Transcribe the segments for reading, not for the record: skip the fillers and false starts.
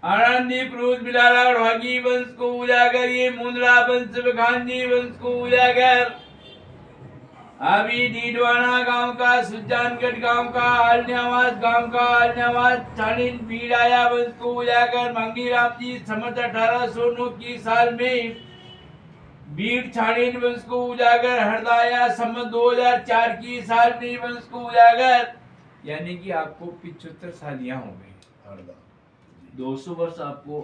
आनंदी पुरुष बिलाला ढाकी वंश को उजागर, ये मुंद्रा वंश बखानजी वंश को उजागर। अभी डीडवाना गांव का, सुजानगढ़ गांव का, अलन्यावास गांव का, अलन्यावास छाणीन पीड़ाया वंश को उजागर। मंगी राम जी समत 1809 की साल में बीड़ छाणीन वंश को उजागर। हरदाया समत 2004 की साल में वंश को उजागर। यानी कि आपको 75 साल यहाँ हो गए, 200 वर्ष आपको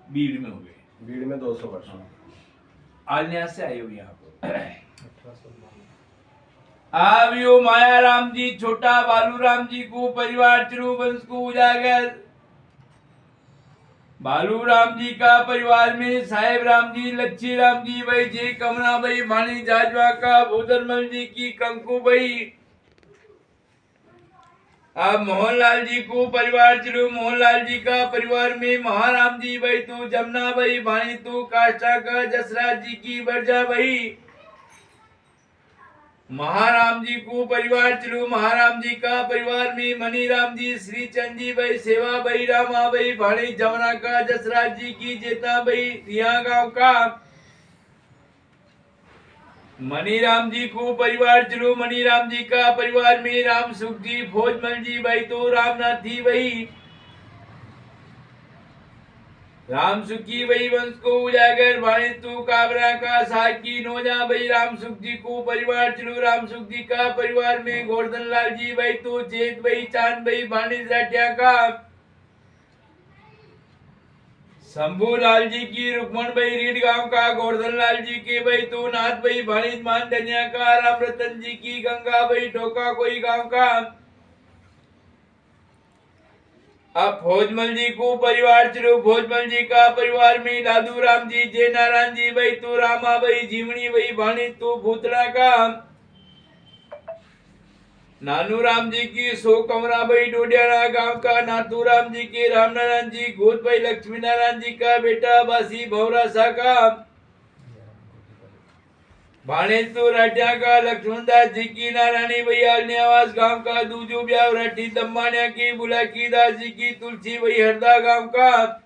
बीड़ में हो गए। बीड़ में 200 वर्ष। आलन्या से आए हो यहाँ पर। आवियो माया राम जी, छोटा बालू राम जी को परिवार चिरू वंश को उजागर। बालू राम जी का परिवार में साहेब राम जी, लच्छी राम जी भाई, जय कमला भाई, भाणी जाजवा का, भूधरमल जी की कंकु भाई। अब मोहनलाल जी को परिवार चिरू, मोहनलाल जी का परिवार में महाराम जी भाई, तू जमुना भाई, भाणी तू काष्ठा का, जसराज जी की बरजा भाई। महाराम जी को परिवार चिरू, महाराम जी का परिवार में मनीराम जी, श्रीचंद जी भाई, सेवा भाई, रामा भाई, भाणी जमुना का, जसराज जी की, जेता भाई, रिया गांव का। मनीराम जी को परिवार चिरू, मनीराम जी का परिवार में राम सुख जी, फौजमल जी भाई, तो रामनाथी भाई, राम सुखी भाई वंश को उजागर। भाणी तू काबरा का, साकी नोजा भाई, राम सुख जी को परिवार चिरू, राम सुख जी का परिवार में गोवर्धन लाल जी भाई, तू चेत भाई, चांद भाई, भाणी जाटिया का। शंभू लाल जी की, रुक्मण भाई, रीड गांव का, गोवर्धन लाल जी के भाई, तू नाथ भाई, भाणी मान धनिया का, राम रतन जी की, गंगा भाई, ढोका कोई गांव का। अब फौजमल जी को परिवार चिरू, फौजमल जी का परिवार में दादू राम जी, जय नारायण जी भाई, तू रामा भाई, जीवनी भाई, भाणी तू भूतड़ा का। नानू राम जी की, सो कमरा भाई, डोडियाना गांव का, नाथू राम जी के, रामनारायण जी, घोष भाई, लक्ष्मी नारायण जी का बेटा बासी भवरा सा का। भाणे तो राटिया का, लक्ष्मण दास जी की, नारायणी भैया निवास गांव का, दूजू ब्याव राठी दम्बानिया की, बुलाकी दास जी की, तुलसी भाई, हरदा गांव का।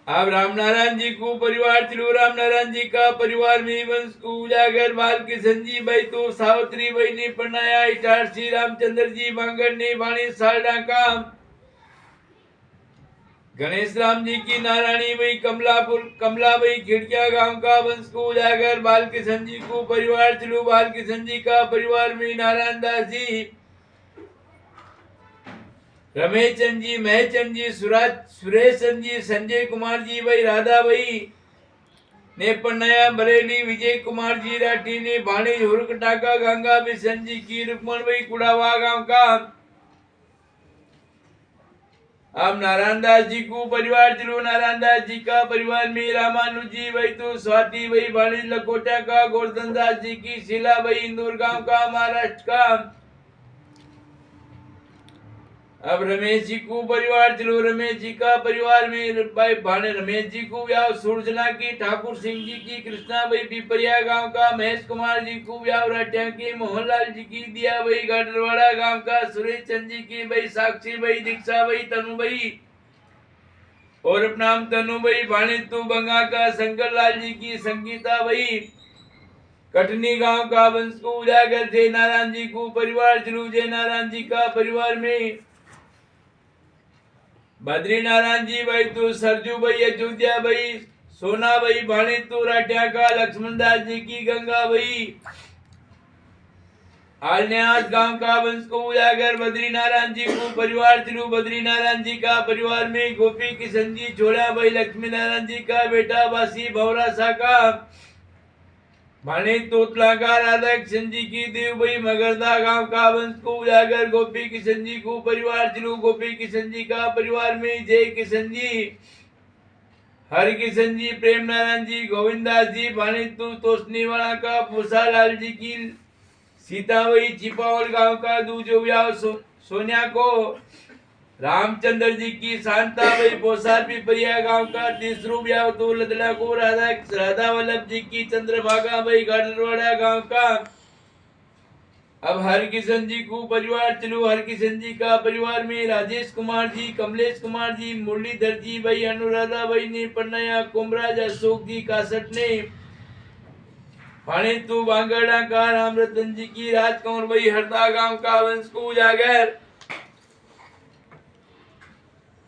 अब रामनारायण जी को परिवार चिरू, रामनारायण जी का परिवार में वंश को उजागर। बाल किशन जी भाई, तो सावित्री भाई ने पढ़ाया, इटार श्री रामचंद्र जी बांगड़ ने, वाणी सालडा का। गणेश राम जी की, नारायणी भाई, कमलापुर कमला भाई, खिड़किया गांव का वंश को उजागर। बाल किशन जी को परिवार चिरू, बाल किशन जी का परिवार में नारायण दास जी, रमेश चंद जी, महचंद जी, सुरेश चंद जी, संजय कुमार जी भाई, राधा भाई ने पन्नाया, बरेली विजय कुमार जी राठी ने, भाणी हुरकटाका, गंगा बिशन जी की, रुक्मण भाई, कुड़ावा गांव का। अब नारायण दास जी को परिवार चिरू, नारायण दास जी का परिवार में रामानुज जी भाई, तो स्वाति भाई, भाणी लकोटा का, गोवर्धन दास जी की, शीला भाई, इंदौर गांव का, महाराष्ट्र का। अब रमेश जी को परिवार चलो, रमेश जी का परिवार में भाई भाने रमेश जी को व्याह सूरजना की, ठाकुर सिंह जी की, कृष्णा भाई पिपरिया गांव का, महेश कुमार जी को व्याह राटिया की, मोहनलाल जी की, दिया भाई गाडरवाड़ा गांव का, सुरेश चंद जी की भाई, साक्षी भाई, दीक्षा भाई, तनु भाई और अपना तनु भाई, भाणे तू बंगा का, शंकर लाल जी की, संगीता भाई, कटनी गांव का वंश को उजागर। जय नारायण जी को परिवार चलो, जय नारायण जी का परिवार में बद्री नारायण जी भाई, तू सरजू भाई, अयोध्या भाई, सोना भाई, भाणी तू राटिया का, लक्ष्मण दास जी की, गंगा भाई, आलन्यास गांव का वंश को उजागर। बद्री नारायण जी को परिवार चलो, बद्री नारायण जी का परिवार में गोपी किशन जी, छोड़ा भाई, लक्ष्मी नारायण जी का बेटा बासी भवरा सा का, भाणी तोतला का, राधा किशन जी की, देव भाई, मगरदा गांव का वंश को उजागर। गोपी किशन जी को परिवार चलो, गोपी किशन जी का परिवार में जय किशन जी, हरि किशन जी, प्रेम नारायण जी, गोविंदास जी, भाणी तू तोसनी वाला का, पूसा लाल जी की, सीता वही चिपावल गांव का, दूजो व्याह सोनिया को, रामचंद्र जी की, शांता भाई, पोसार पिपरिया गांव का, तीसरू ब्याह तो लदड़ा को, राधा वल्लभ जी की, चंद्रभागा भाई, गाडरवाड़ा गांव का। अब हरकिशन जी को परिवार चलो हरकिशन जी का परिवार में राजेश कुमार जी, कमलेश कुमार जी, मुरलीधर जी भाई, अनुराधा भाई ने पन्नाया, कुमराज अशोक जी कासट ने पानी तू बांगड़ा का राम रतन जी की, राजकौर भाई हरदा गांव का वंश को उजागर।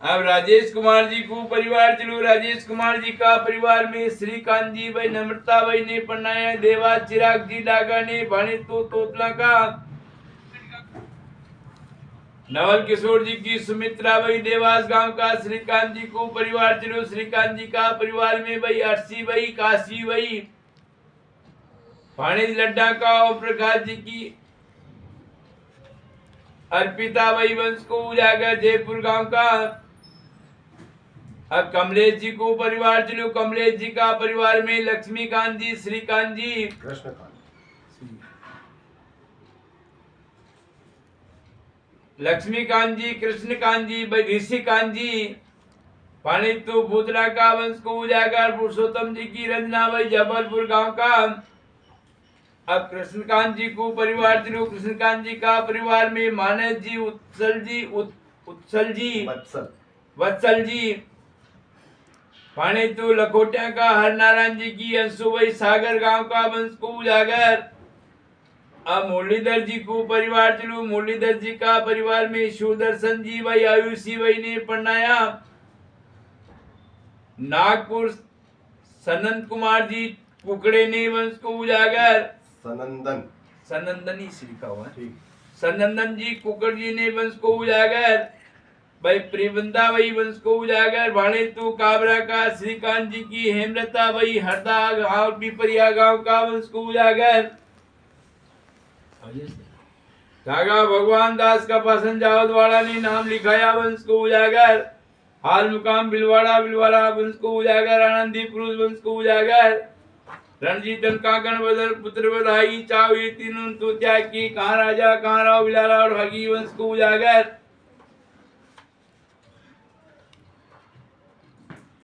अब राजेश कुमार जी को परिवार चलो राजेश कुमार जी का परिवार में श्रीकांत जी भाई, नम्रता भाई ने पन्नाया, देवा चिराग जी डागा ने भाने तो तोतला का, नवल किशोर जी की सुमित्रा भाई देवास गांव का, श्रीकांत जी को परिवार चलो श्रीकांत जी का परिवार में भाई अर्शी भाई, काशी भाई, भाणेज लड्डा का, ओम प्रकाश जी की अर्पिता भाई वंश को उजागर जयपुर गांव का। अब कमलेश जी को परिवार चलो कमलेश जी का परिवार में लक्ष्मीकांत जी, श्रीकांत जी, लक्ष्मीकांत जी, कृष्णकांत जी, ऋषिकांत जी, पानी तो भूतरा का वंश को उजागर पुरुषोत्तम जी की, रंजना भाई जबलपुर गांव का। अब कृष्णकांत जी को परिवार चलो कृष्णकांत जी का परिवार में मानस जी, उत्सल जी, उत्सल जी, वत्सल जी, पानी तो लखोटिया का हरनारायण जी की, अंशु भाई सागर गांव का वंश को उजागर। अब मुरलीधर जी को परिवार चलो मुरलीधर जी का परिवार में सुदर्शन जी भाई, आयुषी भाई ने पढ़नाया, नागपुर सनंद कुमार जी कुकड़े ने वंश को उजागर। सनंदन सनंदन ही लिखा हुआ है। सनंदन जी कुकड़ जी ने वंश को उजागर। भाई प्रिवंदा भाई वंश को उजागर। भाणे तू काबरा का श्रीकांत जी की, हेमलता भाई हरदा और पिपरिया गांव का वंश को उजागर। धागा भगवान दास का पासन जावद वाला ने नाम लिखाया वंश को उजागर। हाल मुकाम बिलवाड़ा बिलवाड़ा वंश को उजागर। आनंदी पुरुष वंश को उजागर। रणजीतन काकण बदल पुत्र बधाई चाव ये तीनों तो त्याग की, कहाँ राजा कहाँ राव बिलाला और भागी वंश को उजागर।